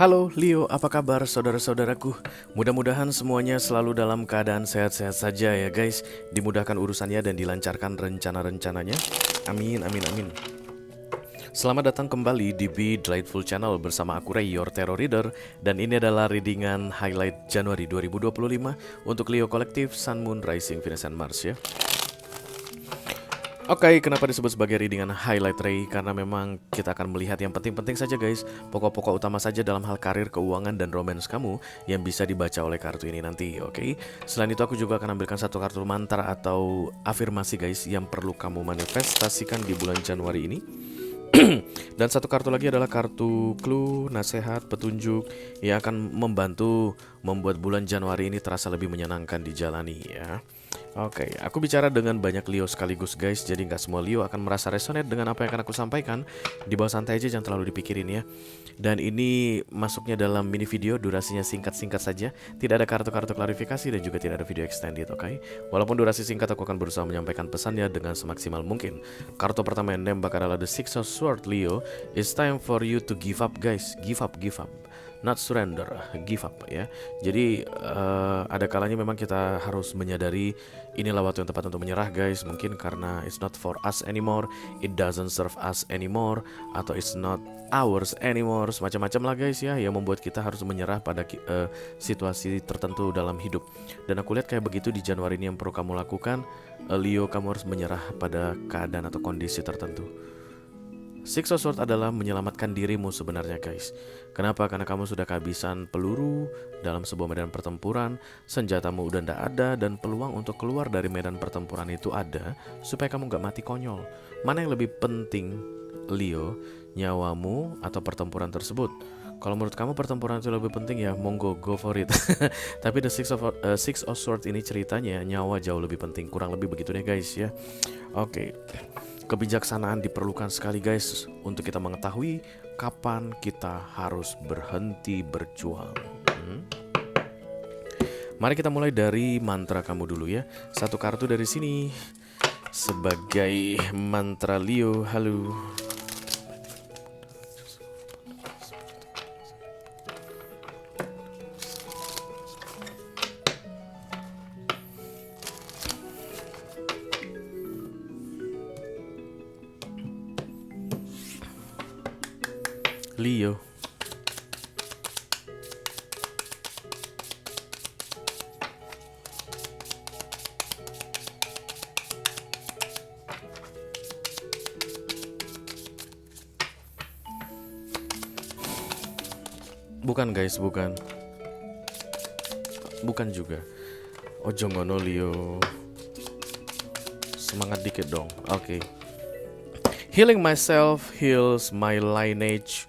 Halo Leo, apa kabar saudara-saudaraku? Mudah-mudahan semuanya selalu dalam keadaan sehat-sehat saja ya guys. Dimudahkan urusannya dan dilancarkan rencana-rencananya. Amin, amin, amin. Selamat datang kembali di Be Delightful Channel bersama aku Ray, your Terror Reader. Dan ini adalah readingan highlight Januari 2025 untuk Leo Kolektif Sun, Moon, Rising, Venus, and Mars ya. Oke, kenapa disebut sebagai readingan highlight Ray? Karena memang kita akan melihat yang penting-penting saja guys. Pokok-pokok utama saja dalam hal karir, keuangan, dan romance kamu yang bisa dibaca oleh kartu ini nanti, oke? Selain itu aku juga akan ambilkan satu kartu mantra atau afirmasi guys yang perlu kamu manifestasikan di bulan Januari ini. Dan satu kartu lagi adalah kartu clue, nasihat, petunjuk yang akan membantu membuat bulan Januari ini terasa lebih menyenangkan dijalani ya. Oke, aku bicara dengan banyak Leo sekaligus guys, jadi nggak semua Leo akan merasa resonate dengan apa yang akan aku sampaikan. Di bawah santai aja, jangan terlalu dipikirin ya. Dan ini masuknya dalam mini video, durasinya singkat-singkat saja. Tidak ada kartu-kartu klarifikasi dan juga tidak ada video extended, oke? Walaupun durasi singkat, aku akan berusaha menyampaikan pesannya dengan semaksimal mungkin. Kartu pertama yang nembak adalah The Six of Swords Leo. It's time for you to give up guys, give up. Not surrender, give up ya. Jadi ada kalanya memang kita harus menyadari inilah waktu yang tepat untuk menyerah guys. Mungkin karena it's not for us anymore, it doesn't serve us anymore, atau it's not ours anymore, semacam-macam lah guys ya, yang membuat kita harus menyerah pada situasi tertentu dalam hidup. Dan aku lihat kayak begitu di Januari ini yang perlu kamu lakukan, Leo, kamu harus menyerah pada keadaan atau kondisi tertentu. Six of Swords adalah menyelamatkan dirimu sebenarnya guys. Kenapa? Karena kamu sudah kehabisan peluru dalam sebuah medan pertempuran, senjatamu udah ndak ada, dan peluang untuk keluar dari medan pertempuran itu ada, supaya kamu gak mati konyol. Mana yang lebih penting, Leo, nyawamu atau pertempuran tersebut? Kalau menurut kamu pertempuran itu lebih penting ya, monggo, go for it. Tapi The Six of Swords ini ceritanya nyawa jauh lebih penting, kurang lebih begitu deh guys ya. Oke. Kebijaksanaan diperlukan sekali guys untuk kita mengetahui kapan kita harus berhenti berjuang. Mari kita mulai dari mantra kamu dulu ya. Satu kartu dari sini sebagai mantra Leo. Halo. Leo. Bukan guys, bukan. Bukan juga. Ojo ngono Leo. Semangat dikit dong. Oke. Healing myself heals my lineage.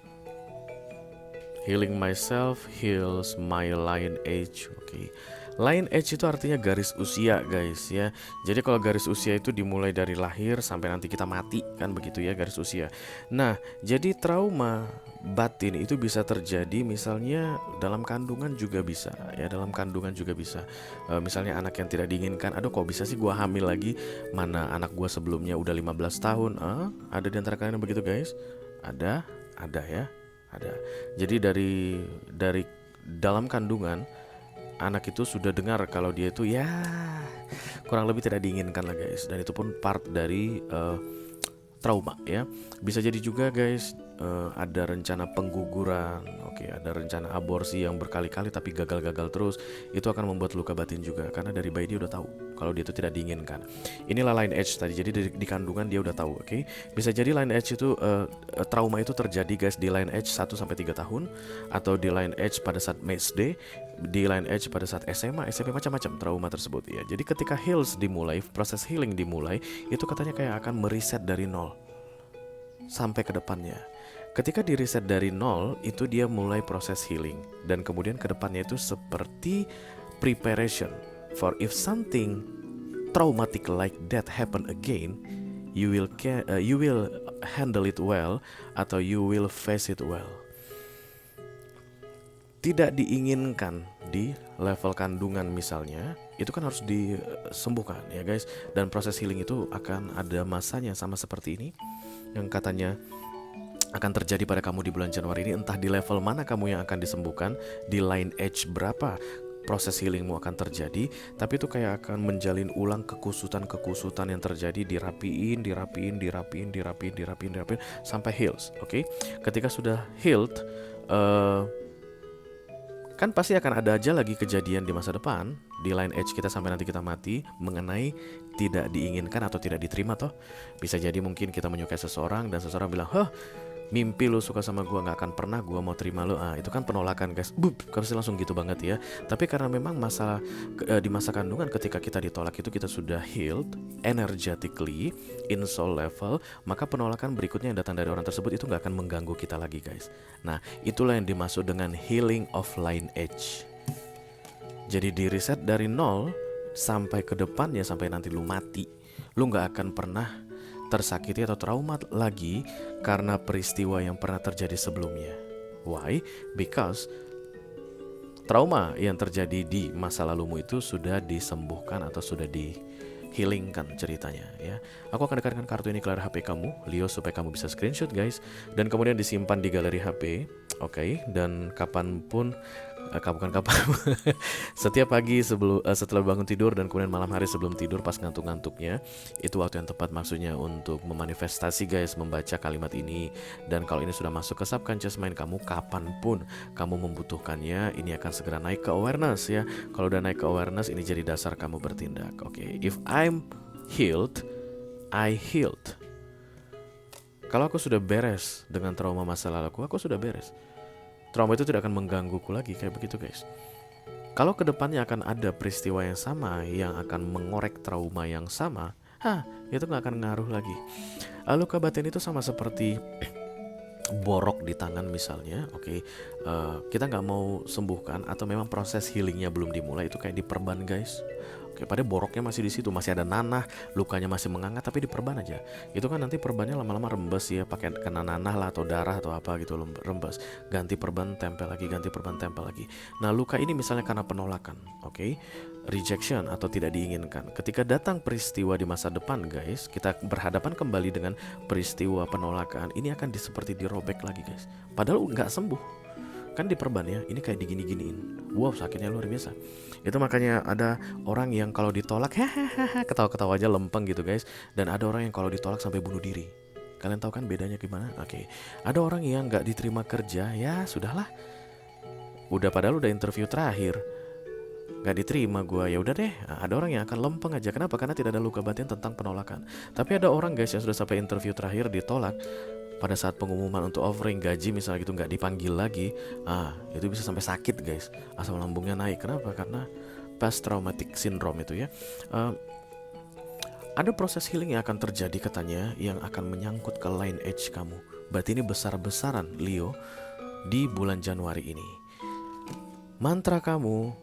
Healing myself heals my lineage. Oke. Lineage itu artinya garis usia guys ya. Jadi kalau garis usia itu dimulai dari lahir sampai nanti kita mati, kan begitu ya garis usia. Nah, jadi trauma batin itu bisa terjadi misalnya dalam kandungan juga bisa ya, dalam kandungan juga bisa. Misalnya anak yang tidak diinginkan, aduh kok bisa sih gua hamil lagi, mana anak gua sebelumnya udah 15 tahun. Ada di antara kalian yang begitu guys? Ada ya. Ada. Jadi dari dalam kandungan anak itu sudah dengar kalau dia itu ya kurang lebih tidak diinginkan lah guys, dan itu pun part dari trauma ya. Bisa jadi juga guys ada rencana pengguguran, oke, ada rencana aborsi yang berkali-kali tapi gagal-gagal terus. Itu akan membuat luka batin juga karena dari bayi dia udah tahu kalau dia itu tidak diinginkan. Inilah lineage tadi. Jadi di kandungan dia udah tahu, oke. Bisa jadi lineage itu trauma itu terjadi guys di lineage 1 sampai 3 tahun, atau di lineage pada saat SD, di lineage pada saat SMA, SMP, macam-macam trauma tersebut ya. Jadi ketika heals dimulai, proses healing dimulai, itu katanya kayak akan mereset dari nol sampai ke depannya. Ketika di reset dari nol, itu dia mulai proses healing, dan kemudian ke depannya itu seperti preparation for if something traumatic like that happen again, you will handle it well, atau you will face it well. Tidak diinginkan di level kandungan misalnya, itu kan harus disembuhkan ya guys. Dan proses healing itu akan ada masanya, sama seperti ini yang katanya akan terjadi pada kamu di bulan Januari ini, entah di level mana kamu yang akan disembuhkan, di line edge berapa proses healingmu akan terjadi, tapi itu kayak akan menjalin ulang kekusutan yang terjadi, dirapiin sampai heals. Oke, ketika sudah healed, kan pasti akan ada aja lagi kejadian di masa depan di line edge kita sampai nanti kita mati mengenai tidak diinginkan atau tidak diterima toh. Bisa jadi mungkin kita menyukai seseorang dan seseorang bilang, "Hah, mimpi lu suka sama gua, nggak akan pernah gua mau terima lu." Itu kan penolakan guys. Pasti langsung gitu banget ya. Tapi karena memang masalah di masa kandungan ketika kita ditolak itu kita sudah healed energetically in soul level, maka penolakan berikutnya yang datang dari orang tersebut itu nggak akan mengganggu kita lagi guys. Nah, itulah yang dimaksud dengan healing of line edge. Jadi di reset dari nol sampai ke depannya, sampai nanti lu mati, lu nggak akan pernah tersakiti atau trauma lagi karena peristiwa yang pernah terjadi sebelumnya. Why? Because trauma yang terjadi di masa lalumu itu sudah disembuhkan atau sudah healingkan ceritanya ya. Aku akan dekatkan kartu ini ke layar HP kamu, Leo, supaya kamu bisa screenshot guys, dan kemudian disimpan di galeri HP. Oke, dan kapanpun setiap pagi setelah bangun tidur dan kemudian malam hari sebelum tidur pas ngantuk-ngantuknya, itu waktu yang tepat maksudnya untuk memanifestasi guys, membaca kalimat ini. Dan kalau ini sudah masuk ke subconscious mind kamu, kapanpun kamu membutuhkannya, ini akan segera naik ke awareness ya. Kalau udah naik ke awareness, ini jadi dasar kamu bertindak. Oke, if I'm healed, I healed. Kalau aku sudah beres dengan trauma masa laluku, aku sudah beres. Trauma itu tidak akan menggangguku lagi, kayak begitu guys. Kalau kedepannya akan ada peristiwa yang sama yang akan mengorek trauma yang sama, itu gak akan ngaruh lagi. Luka batin itu sama seperti borok di tangan misalnya. Oke, kita nggak mau sembuhkan atau memang proses healingnya belum dimulai, itu kayak diperban guys. Oke, padahal boroknya masih di situ, masih ada nanah, lukanya masih menganga, tapi diperban aja. Itu kan nanti perbannya lama-lama rembes ya, pakai kena nanah lah atau darah atau apa gitu, rembes. Ganti perban tempel lagi, ganti perban tempel lagi. Nah, luka ini misalnya karena penolakan, oke, rejection atau tidak diinginkan. Ketika datang peristiwa di masa depan guys, kita berhadapan kembali dengan peristiwa penolakan, ini akan seperti dirobek lagi guys. Padahal nggak sembuh. Kan diperban ya, ini kayak digini-giniin. Wow, sakitnya luar biasa. Itu makanya ada orang yang kalau ditolak ketawa-ketawa aja lempeng gitu guys. Dan ada orang yang kalau ditolak sampai bunuh diri. Kalian tahu kan bedanya gimana? Oke. Ada orang yang gak diterima kerja, ya sudahlah. Padahal udah interview terakhir, gak diterima gue, ya udah deh. Ada orang yang akan lempeng aja. Kenapa? Karena tidak ada luka batin tentang penolakan. Tapi ada orang guys yang sudah sampai interview terakhir ditolak, pada saat pengumuman untuk offering gaji misalnya gitu nggak dipanggil lagi, itu bisa sampai sakit guys, asam lambungnya naik. Kenapa? Karena post traumatic syndrome itu ya. Ada proses healing yang akan terjadi katanya, yang akan menyangkut ke line edge kamu. Berarti ini besar-besaran Leo di bulan Januari ini. Mantra kamu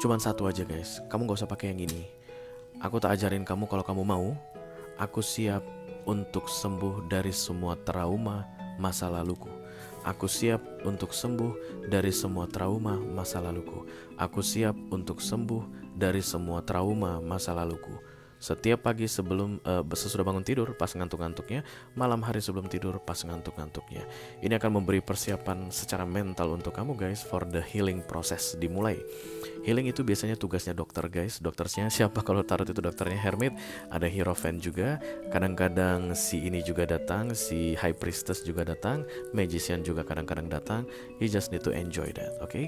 cuman satu aja guys, kamu gak usah pakai yang ini. Aku tak ajarin kamu, kalau kamu mau, aku siap untuk sembuh dari semua trauma masa laluku. Aku siap untuk sembuh dari semua trauma masa laluku. Aku siap untuk sembuh dari semua trauma masa laluku. Setiap pagi sesudah bangun tidur pas ngantuk-ngantuknya, malam hari sebelum tidur pas ngantuk-ngantuknya. Ini akan memberi persiapan secara mental untuk kamu guys for the healing process dimulai. Healing itu biasanya tugasnya dokter guys. Dokternya siapa kalau tarot itu? Dokternya Hermit, ada Hierophant juga. Kadang-kadang si ini juga datang, si High Priestess juga datang, Magician juga kadang-kadang datang. You just need to enjoy that, oke?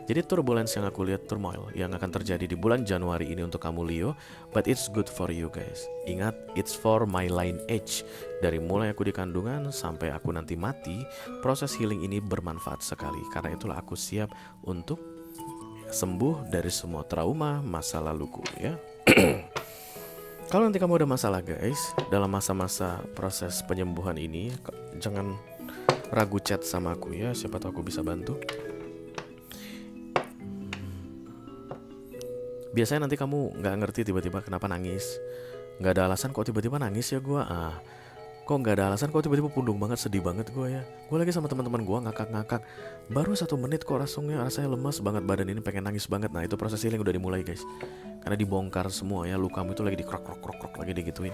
Jadi turbulence yang aku lihat, turmoil yang akan terjadi di bulan Januari ini untuk kamu Leo, but it's good for you guys. Ingat, it's for my line edge. Dari mulai aku di kandungan sampai aku nanti mati, proses healing ini bermanfaat sekali. Karena itulah aku siap untuk sembuh dari semua trauma masa laluku ya. Kalau nanti kamu ada masalah guys, dalam masa-masa proses penyembuhan ini, jangan ragu chat sama aku ya, siapa tahu aku bisa bantu. Biasanya nanti kamu gak ngerti tiba-tiba kenapa nangis, gak ada alasan kok tiba-tiba nangis ya gue. Kok gak ada alasan, kok tiba-tiba pundung banget, sedih banget gue ya. Gue lagi sama teman-teman gue ngakak-ngakak, baru 1 menit kok rasanya lemas banget badan ini, pengen nangis banget. Nah itu proses healing udah dimulai guys. Karena dibongkar semua ya, lukamu itu lagi dikrok-krok lagi digituin.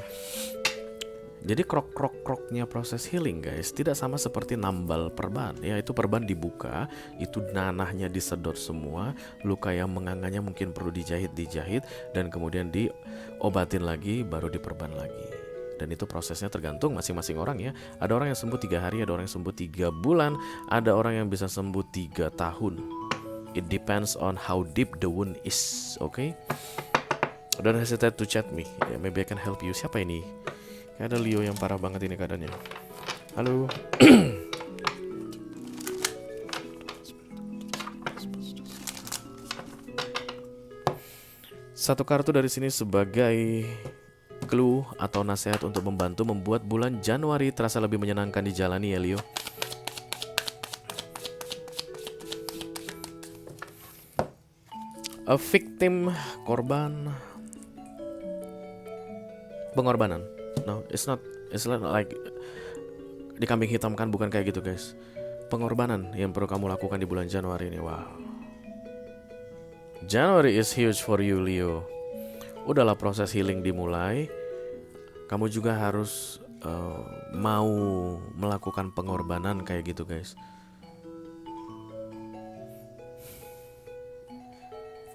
Jadi krok-krok-kroknya proses healing guys tidak sama seperti nambal perban. Ya itu perban dibuka, itu nanahnya disedot semua, luka yang menganganya mungkin perlu dijahit, dan kemudian diobatin lagi baru diperban lagi. Dan itu prosesnya tergantung masing-masing orang ya. Ada orang yang sembuh 3 hari, ada orang yang sembuh 3 bulan, ada orang yang bisa sembuh 3 tahun. It depends on how deep the wound is, okay? Don't hesitate to chat me. Yeah, maybe I can help you. Siapa ini? Kayak ada Leo yang parah banget ini keadaannya. Halo. Satu kartu dari sini sebagai clue atau nasihat untuk membantu membuat bulan Januari terasa lebih menyenangkan dijalani ya Leo. A victim, korban, pengorbanan. No, it's not like dikambing hitamkan, bukan kayak gitu guys. Pengorbanan yang perlu kamu lakukan di bulan Januari ini. Wow. January is huge for you Leo. Udahlah proses healing dimulai. Kamu juga harus mau melakukan pengorbanan kayak gitu guys.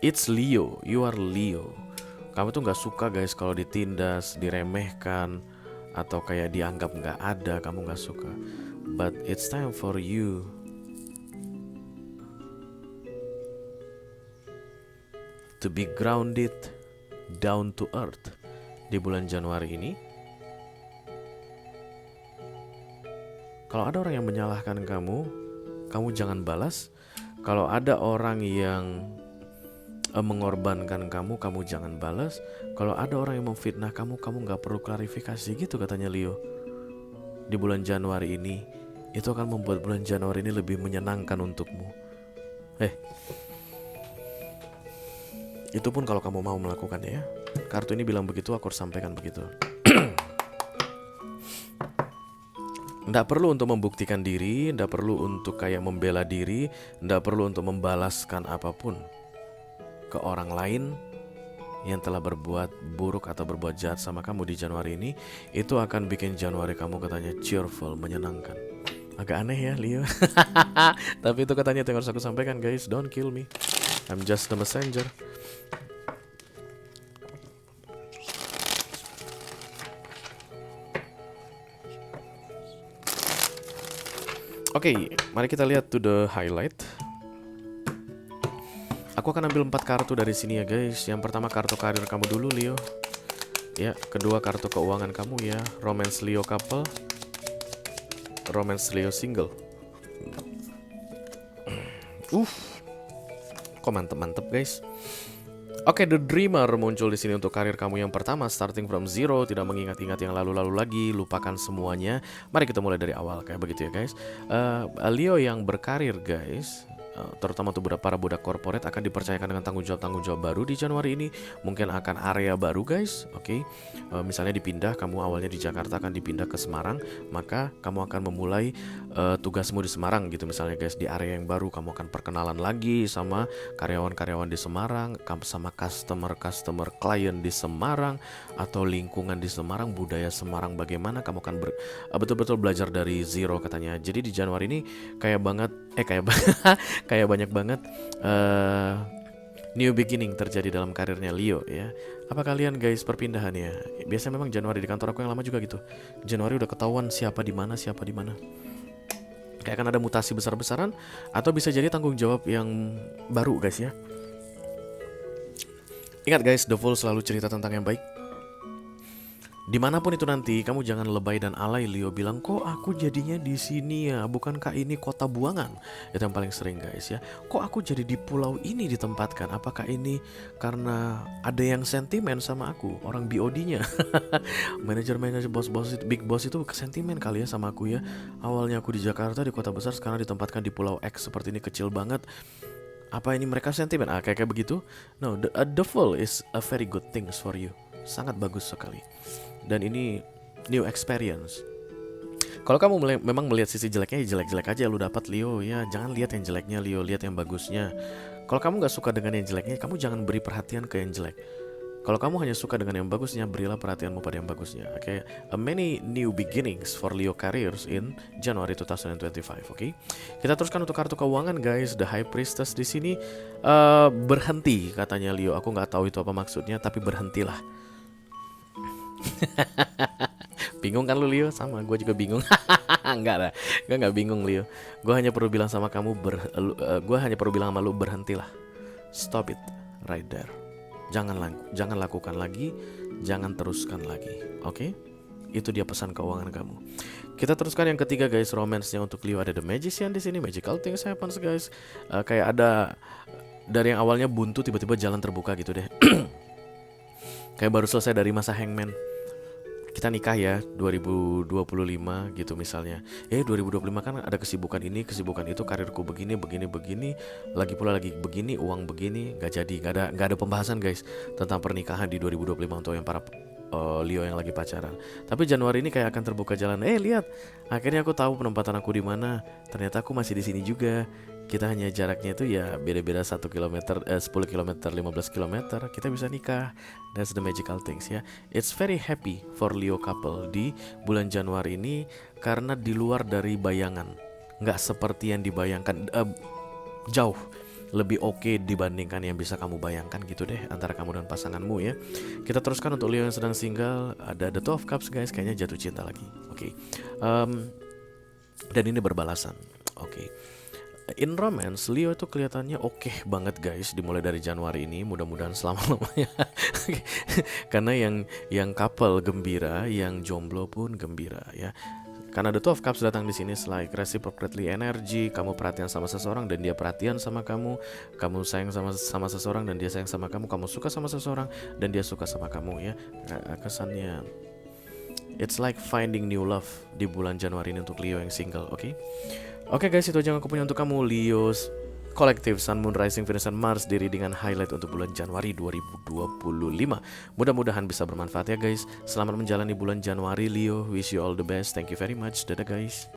It's Leo, you are Leo. Kamu tuh gak suka guys kalau ditindas, diremehkan, atau kayak dianggap gak ada, kamu gak suka. But it's time for you to be grounded, down to earth di bulan Januari ini. Kalau ada orang yang menyalahkan kamu jangan balas. Kalau ada orang yang mengorbankan kamu jangan balas. Kalau ada orang yang memfitnah kamu gak perlu klarifikasi gitu katanya Leo. Di bulan Januari ini, itu akan membuat bulan Januari ini lebih menyenangkan untukmu. Itu pun kalau kamu mau melakukannya ya. Kartu ini bilang begitu, aku harus sampaikan begitu. Nggak perlu untuk membuktikan diri, nggak perlu untuk kayak membela diri, nggak perlu untuk membalaskan apapun ke orang lain yang telah berbuat buruk atau berbuat jahat sama kamu di Januari ini. Itu akan bikin Januari kamu katanya cheerful, menyenangkan. Agak aneh ya Leo. Tapi itu katanya yang harus aku sampaikan guys. Don't kill me, I'm just the messenger. Oke, mari kita lihat to the highlight. Aku akan ambil 4 kartu dari sini ya guys. Yang pertama kartu karir kamu dulu Leo. Ya, kedua kartu keuangan kamu ya. Romance Leo couple, Romance Leo single. Kok mantep guys. Oke, The Dreamer muncul di sini untuk karir kamu yang pertama, starting from zero, tidak mengingat-ingat yang lalu-lalu lagi, lupakan semuanya. Mari kita mulai dari awal kayak begitu ya guys. Leo yang berkarir guys, terutama untuk para budak korporat akan dipercayakan dengan tanggung jawab baru di Januari ini. Mungkin akan area baru guys. Oke. Misalnya dipindah, kamu awalnya di Jakarta akan dipindah ke Semarang, maka kamu akan memulai tugasmu di Semarang gitu misalnya guys. Di area yang baru kamu akan perkenalan lagi sama karyawan-karyawan di Semarang, sama customer klien di Semarang, atau lingkungan di Semarang, budaya Semarang bagaimana, kamu akan betul-betul belajar dari zero katanya. Jadi di Januari ini kayak banyak banget new beginning terjadi dalam karirnya Leo ya. Apa kalian guys perpindahannya? Biasanya memang Januari di kantor aku yang lama juga gitu. Januari udah ketahuan siapa di mana. Kayak akan ada mutasi besar-besaran, atau bisa jadi tanggung jawab yang baru guys ya. Ingat guys, The Fool selalu cerita tentang yang baik. Dimanapun itu nanti, kamu jangan lebay dan alay Leo bilang, kok aku jadinya di sini ya, bukankah ini kota buangan? Itu yang paling sering guys ya. Kok aku jadi di pulau ini ditempatkan? Apakah ini karena ada yang sentimen sama aku, orang BOD-nya? Manajer, bos, big boss itu sentimen kali ya sama aku ya. Awalnya aku di Jakarta, di kota besar, sekarang ditempatkan di pulau X seperti ini, kecil banget. Apa ini mereka sentimen? Kayak begitu? No, the Fool is a very good things for you. Sangat bagus sekali. Dan ini new experience. Kalau kamu memang melihat sisi jeleknya, ya jelek-jelek aja lu dapat Leo ya. Jangan lihat yang jeleknya Leo, lihat yang bagusnya. Kalau kamu gak suka dengan yang jeleknya, kamu jangan beri perhatian ke yang jelek. Kalau kamu hanya suka dengan yang bagusnya, berilah perhatianmu pada yang bagusnya. Oke, many new beginnings for Leo careers in January 2025. Oke, kita teruskan untuk kartu keuangan, guys. The High Priestess di sini berhenti katanya Leo. Aku nggak tahu itu apa maksudnya, tapi berhentilah. Bingung kan lu Leo? Sama, gue juga bingung. Enggak lah, gue nggak bingung Leo. Gue hanya perlu bilang sama kamu gue hanya perlu bilang sama lu berhentilah. Stop it right there. Jangan lakukan lagi, jangan teruskan lagi. Oke? Itu dia pesan keuangan kamu. Kita teruskan yang ketiga, guys. Romance-nya untuk Leo ada The Magician di sini. Magical things happens, guys. Kayak ada dari yang awalnya buntu tiba-tiba jalan terbuka gitu deh. Kayak baru selesai dari masa hangman. Kita nikah ya 2025 gitu misalnya. 2025 kan ada kesibukan ini, kesibukan itu, karirku begini, lagi pula lagi begini, uang begini, nggak ada pembahasan, guys, tentang pernikahan di 2025 untuk yang para Leo yang lagi pacaran. Tapi Januari ini kayak akan terbuka jalan. Lihat, akhirnya aku tahu penempatan aku di mana. Ternyata aku masih di sini juga. Kita hanya jaraknya itu ya beda-beda 1 kilometer, 10 kilometer, 15 kilometer. Kita bisa nikah. That's the magical things ya. It's very happy for Leo couple di bulan Januari ini karena di luar dari bayangan. Nggak seperti yang dibayangkan, jauh lebih oke dibandingkan yang bisa kamu bayangkan gitu deh antara kamu dan pasanganmu ya. Kita teruskan untuk Leo yang sedang single. Ada The Two of Cups, guys. Kayaknya jatuh cinta lagi. Oke. Dan ini berbalasan. Oke. In romance, Leo itu kelihatannya oke banget, guys. Dimulai dari Januari ini, mudah-mudahan selama-lamanya. Karena yang couple gembira, yang jomblo pun gembira ya. Karena The Two of Cups datang di sini like reciprocally energy. Kamu perhatian sama seseorang dan dia perhatian sama kamu. Kamu sayang sama seseorang dan dia sayang sama kamu. Kamu suka sama seseorang dan dia suka sama kamu ya. Kesannya it's like finding new love di bulan Januari ini untuk Leo yang single. Oke guys, itu aja yang aku punya untuk kamu, Leo's Collective Sun, Moon, Rising, Venus, dan Mars di readingan highlight untuk bulan Januari 2025. Mudah-mudahan bisa bermanfaat ya guys. Selamat menjalani bulan Januari Leo. Wish you all the best. Thank you very much. Dadah guys.